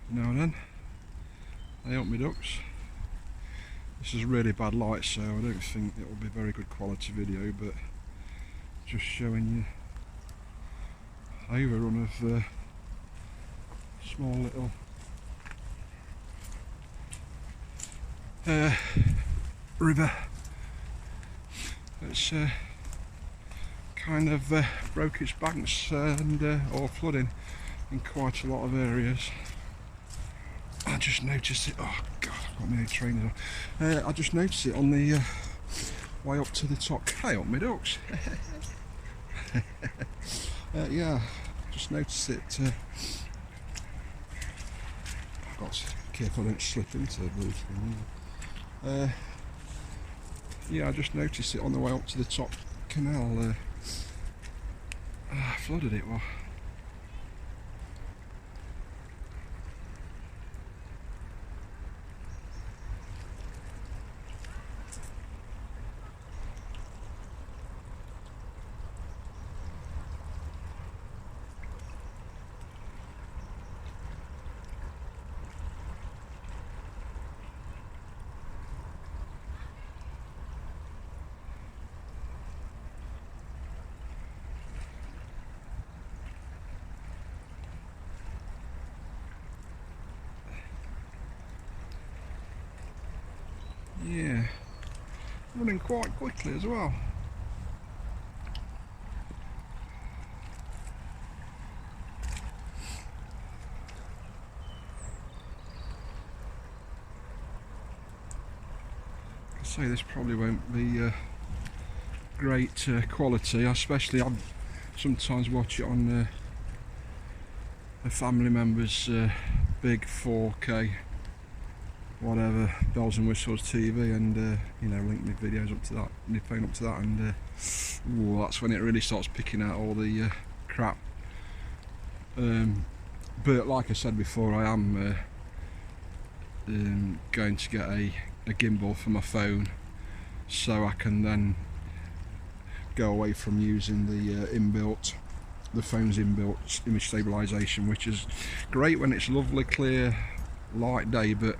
now and then. They help me ducks. This is really bad light, so I don't think it will be very good quality video, but just showing you overrun of small little river. It's kind of broke its banks and or flooding in quite a lot of areas. I just noticed it. Oh God, I've got my trainers on. I just noticed it on the way up to the top. Hey up my ducks. Yeah, just noticed it. I've got to be careful I don't slip into the blue thing. Yeah, I just noticed it on the way up to the top canal. Flooded it was. Yeah, running quite quickly as well. I say this probably won't be great quality, especially I sometimes watch it on a family member's big 4K whatever bells and whistles TV, and you know, link my videos up to that, my phone up to that, and that's when it really starts picking out all the crap. But like I said before, I am going to get a gimbal for my phone, so I can then go away from using the phone's inbuilt image stabilization, which is great when it's lovely clear light day, but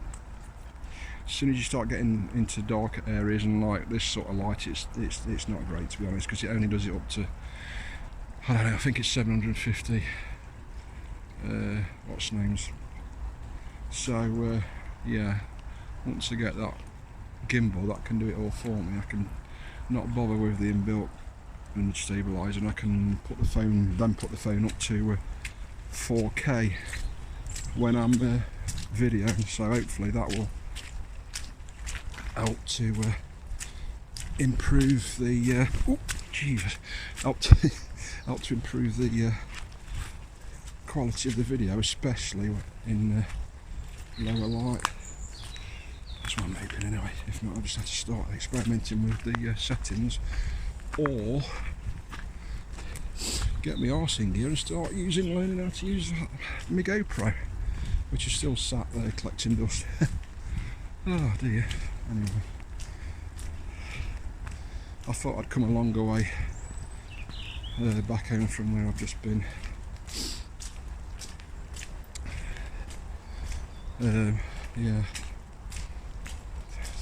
as soon as you start getting into darker areas and like this sort of light, it's not great, to be honest, because it only does it up to, I don't know, I think it's 750 what's names. So yeah, once I get that gimbal that can do it all for me, I can not bother with the inbuilt image stabilizer, and I can put the phone up to 4K when I'm videoing. So hopefully that will help to improve the help to improve the quality of the video, especially in lower light. That's what I'm hoping anyway. If not, I'll just have to start experimenting with the settings, or get my arse in gear and start learning how to use my GoPro, which is still sat there collecting dust. Oh dear. Anyway, I thought I'd come a longer way back home from where I've just been. Yeah,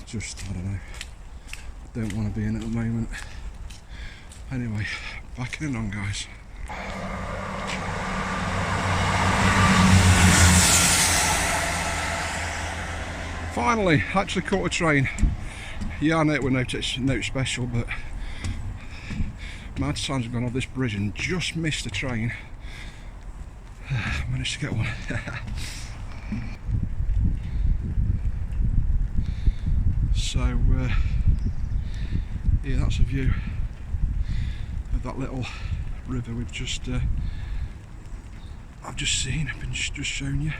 just, I don't know, I don't want to be in at the moment. Anyway, back in and on, guys. Finally, actually caught a train. Yeah, I know it was no special, but mad times have gone off this bridge and just missed a train. Managed to get one. So yeah, that's a view of that little river we've I've just seen. I've been just showing you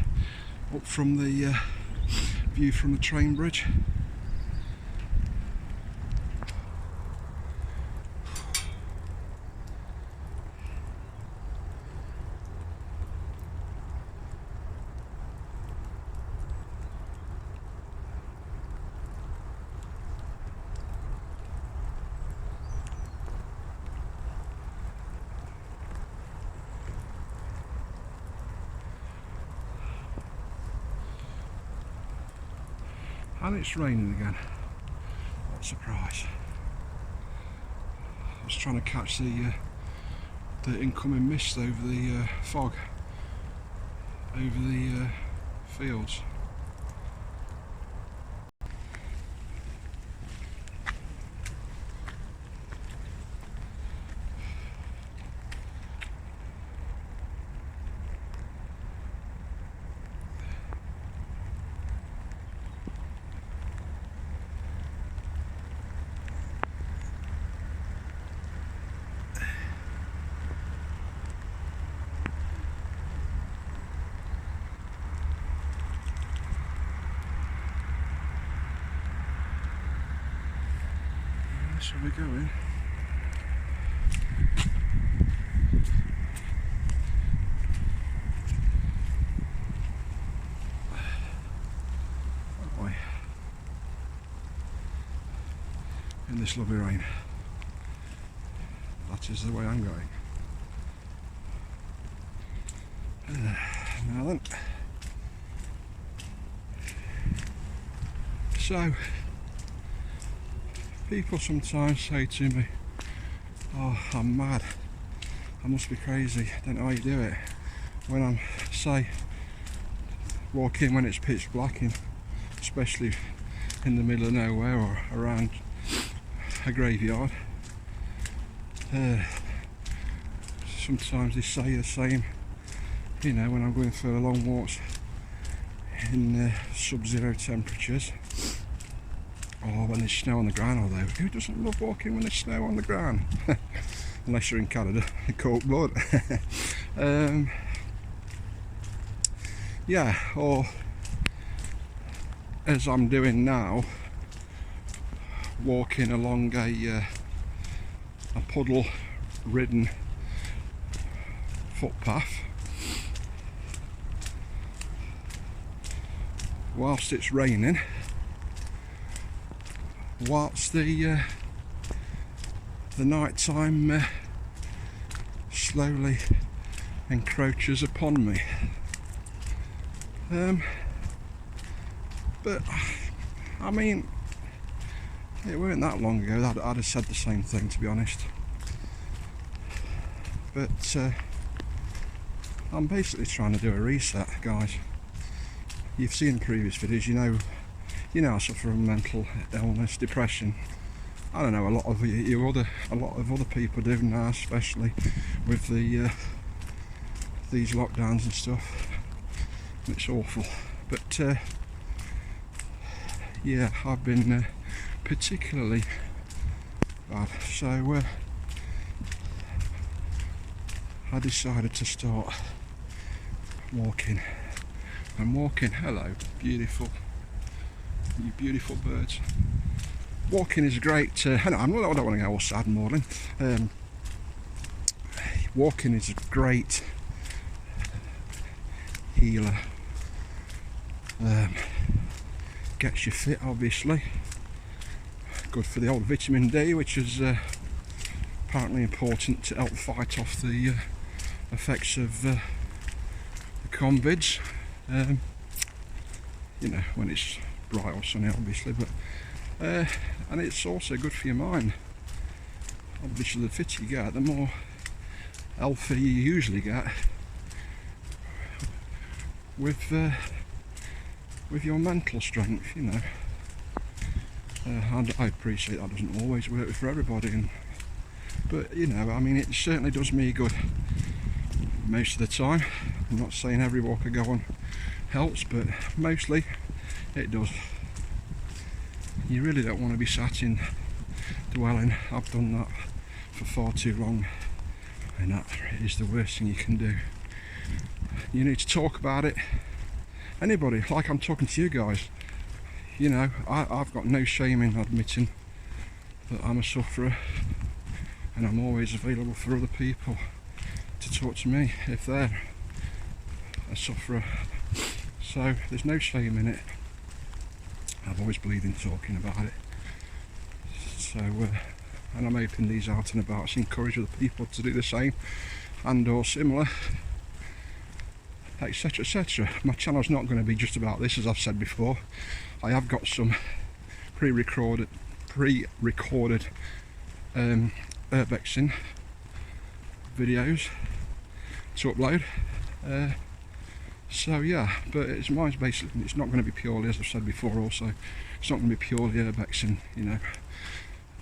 up from the view from the train bridge. And it's raining again. What a surprise. I was trying to catch the incoming mist over the fog over the fields. Shall we go in? Oh boy. In this lovely rain. That is the way I'm going. Now then. So, people sometimes say to me, oh, I'm mad, I must be crazy, I don't know how you do it. When I'm, say, walking when it's pitch black, especially in the middle of nowhere or around a graveyard, sometimes they say the same, you know, when I'm going for long walks in sub-zero temperatures, or when there's snow on the ground. Although who doesn't love walking when there's snow on the ground? Unless you're in Canada, cold blood. Yeah, or as I'm doing now, walking along a puddle ridden footpath whilst it's raining, whilst the night time slowly encroaches upon me. But I mean, it weren't that long ago that I'd have said the same thing, to be honest. But I'm basically trying to do a reset, guys. You've seen previous videos, you know I suffer from mental illness, depression. I don't know, a lot of other people do now, especially with the these lockdowns and stuff. It's awful, but yeah, I've been particularly bad. So I decided to start walking. I'm walking. Hello, beautiful. You beautiful birds. Walking is great. I don't want to go all sad and maudlin. Walking is a great healer. Gets you fit, obviously. Good for the old vitamin D, which is apparently important to help fight off the effects of the COVIDs. You know, when it's bright or sunny, obviously, but and it's also good for your mind. Obviously, the fitter you get, the more healthy you usually get with your mental strength, you know. And I appreciate that doesn't always work for everybody, but you know, I mean, it certainly does me good most of the time. I'm not saying every walk I go on helps, but mostly it does. You really don't want to be sat in dwelling. I've done that for far too long, and that is the worst thing you can do. You need to talk about it. Anybody, like I'm talking to you guys, you know, I've got no shame in admitting that I'm a sufferer, and I'm always available for other people to talk to me if they're a sufferer. So there's no shame in it. I've always believed in talking about it. So, and I'm hoping these out and about encourage other people to do the same and or similar, etc, etc. My channel's not going to be just about this, as I've said before. I have got some pre-recorded urbexing videos to upload. So yeah, but mine's basically, it's not going to be purely, as I've said before also, it's not going to be purely urbexing, you know,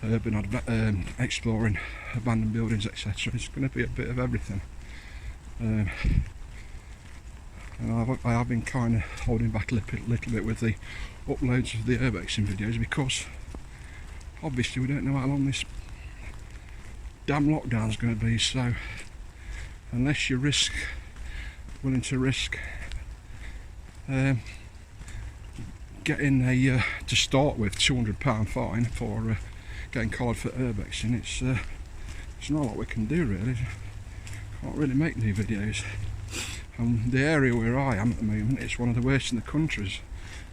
urban exploring abandoned buildings, etc. It's going to be a bit of everything. And I have been kind of holding back a little bit with the uploads of the urbexing videos, because obviously we don't know how long this damn lockdown is going to be. So unless you're willing to risk getting a to start with £200 fine for getting collared for urbexing, it's not a lot we can do really. Can't really make new videos. And the area where I am at the moment, it's one of the worst in the country,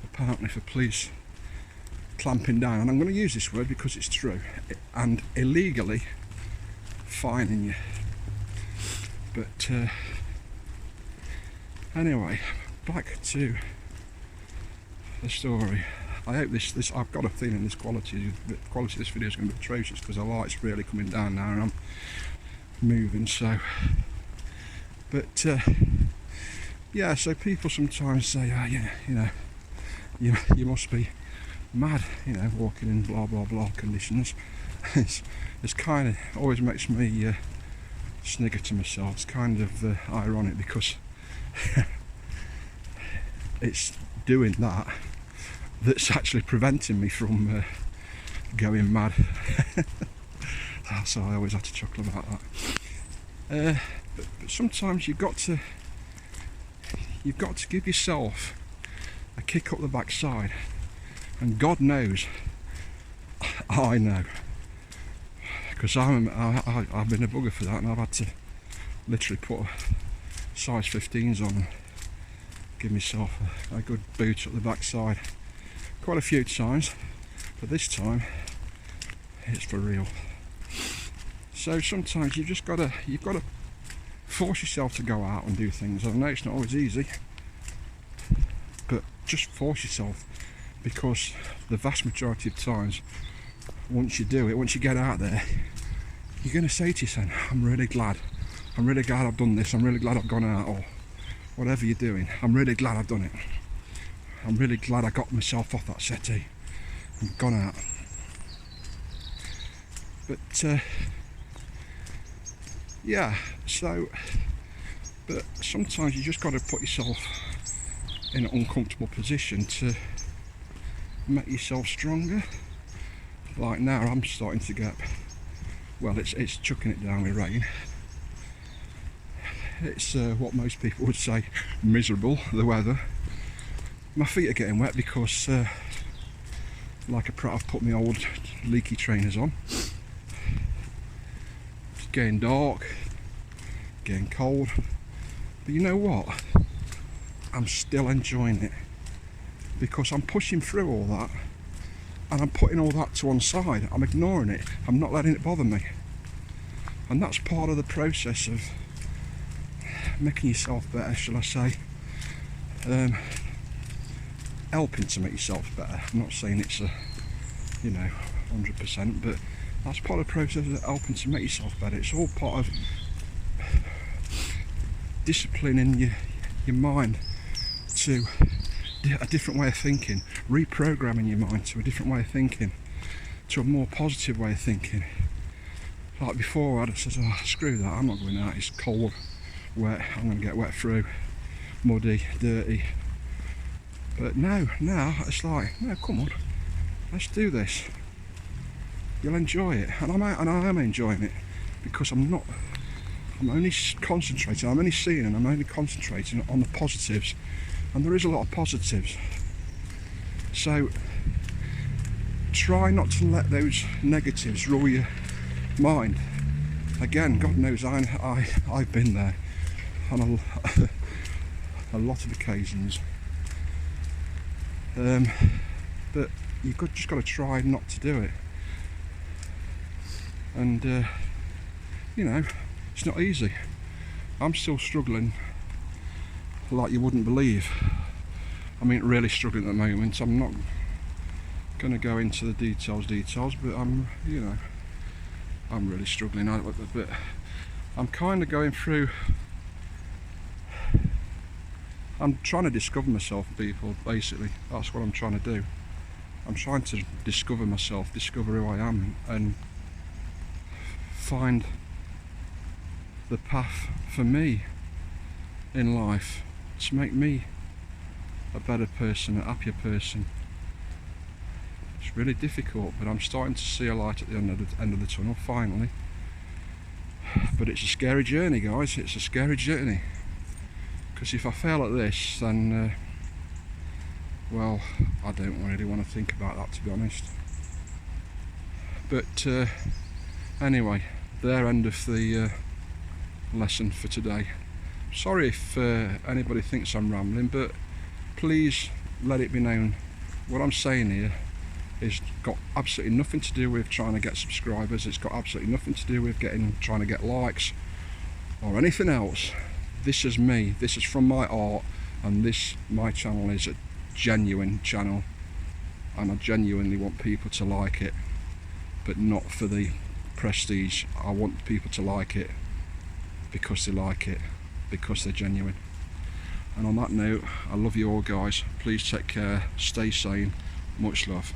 apparently, for police clamping down, and I'm going to use this word because it's true, and illegally fining you. But anyway, back to the story. I hope this I've got a feeling the quality of this video is going to be atrocious, because the light's really coming down now and I'm moving. So, but yeah, so people sometimes say, oh, yeah, you know, you must be mad, you know, walking in blah blah blah conditions. It's kind of always makes me snigger to myself. It's kind of ironic, because it's doing that's actually preventing me from going mad. So I always have to chuckle about that. But sometimes you've got to give yourself a kick up the backside, and God knows I know, because I've been a bugger for that, and I've had to literally put size 15s on and give myself a good boot up the backside quite a few times, but this time it's for real. So sometimes you've got to force yourself to go out and do things. I know it's not always easy, but just force yourself, because the vast majority of times, once you do it, once you get out there, you're going to say to yourself, I'm really glad I've done this, I'm really glad I've gone out, or whatever you're doing, I'm really glad I've done it. I'm really glad I got myself off that settee and gone out. But yeah, so, but sometimes you just got to put yourself in an uncomfortable position to make yourself stronger. Like now I'm starting to get, well, it's chucking it down with rain. It's what most people would say miserable, the weather. My feet are getting wet because like a prat, I've put my old leaky trainers on. It's getting dark, getting cold, but you know what, I'm still enjoying it, because I'm pushing through all that, and I'm putting all that to one side. I'm ignoring it, I'm not letting it bother me, and that's part of the process of making yourself better, shall I say, helping to make yourself better. I'm not saying it's 100%, but that's part of the process of helping to make yourself better. It's all part of disciplining your mind to a different way of thinking, reprogramming your mind to a different way of thinking, to a more positive way of thinking. Like before, I'd have said, oh, screw that, I'm not going out, it's cold, wet, I'm going to get wet through, muddy, dirty. But now it's like, no, come on, let's do this. You'll enjoy it, and I am enjoying it, because I'm only concentrating, I'm only seeing, and I'm only concentrating on the positives, and there is a lot of positives. So try not to let those negatives rule your mind. Again, God knows I've been there on a lot of occasions. But you've just got to try not to do it. And it's not easy. I'm still struggling like you wouldn't believe. I mean, really struggling at the moment. I'm not going to go into the details, but I'm really struggling out with it. But I'm kind of going through, I'm trying to discover myself, people, basically. That's what I'm trying to do. I'm trying to discover myself, discover who I am, and find the path for me in life to make me a better person, a happier person. It's really difficult, but I'm starting to see a light at the end of the tunnel, finally. But it's a scary journey, guys. It's a scary journey. Because if I fail at this, then, well, I don't really want to think about that, to be honest. But anyway, their end of the lesson for today. Sorry if anybody thinks I'm rambling, but please let it be known what I'm saying here is got absolutely nothing to do with trying to get subscribers. It's got absolutely nothing to do with trying to get likes or anything else. This is me, this is from my art, and my channel is a genuine channel, and I genuinely want people to like it, but not for the prestige. I want people to like it because they like it, because they're genuine. And on that note, I love you all, guys. Please take care, stay sane, much love.